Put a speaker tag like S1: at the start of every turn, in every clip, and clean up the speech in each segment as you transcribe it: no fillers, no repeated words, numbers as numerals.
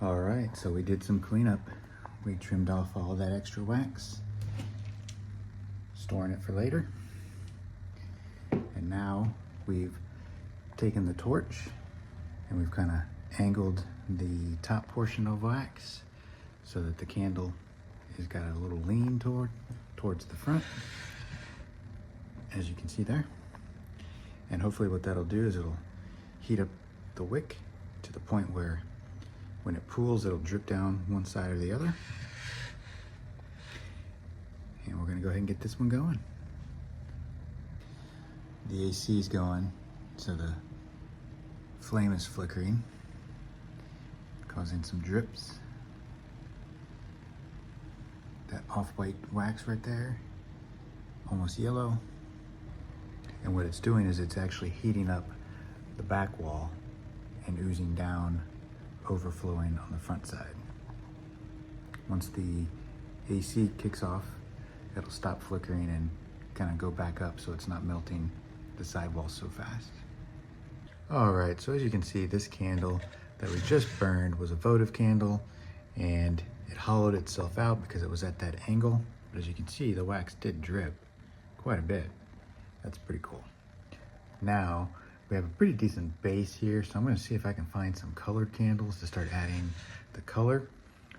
S1: All right, so we did some cleanup. We trimmed off all that extra wax, storing it for later. And now we've taken the torch and we've kind of angled the top portion of wax so that the candle has got a little lean towards the front, as you can see there. And hopefully what that'll do is it'll heat up the wick to the point where when it pools, it'll drip down one side or the other. And we're gonna go ahead and get this one going. The AC is going, so the flame is flickering, causing some drips. That off-white wax right there, almost yellow. And what it's doing is it's actually heating up the back wall and oozing down, overflowing on the front side. Once the AC kicks off, it'll stop flickering and kind of go back up so it's not melting the sidewalls so fast. All right, so as you can see, this candle that we just burned was a votive candle, and it hollowed itself out because it was at that angle. But as you can see, the wax did drip quite a bit. That's pretty cool. Now, we have a pretty decent base here, so I'm gonna see if I can find some colored candles to start adding the color.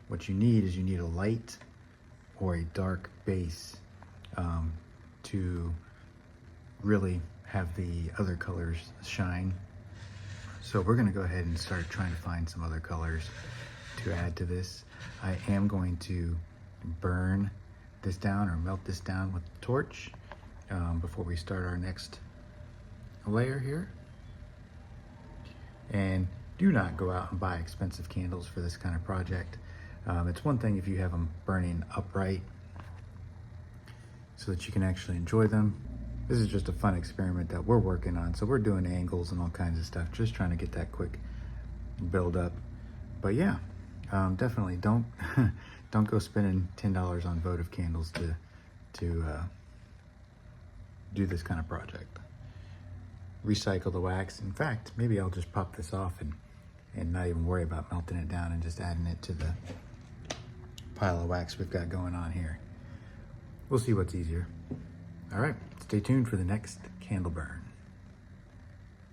S1: What you need is you need a light or a dark base to really have the other colors shine. So we're gonna go ahead and start trying to find some other colors to add to this. I am going to burn this down or melt this down with the torch before we start our next layer here. And do not go out and buy expensive candles for this kind of project. It's one thing if you have them burning upright so that you can actually enjoy them. This is just a fun experiment that we're working on. So we're doing angles and all kinds of stuff, just trying to get that quick build up. But yeah, definitely don't go spending $10 on votive candles to do this kind of project. Recycle the wax. In fact, maybe I'll just pop this off and not even worry about melting it down and just adding it to the pile of wax we've got going on here. We'll see what's easier. All right, stay tuned for the next candle burn.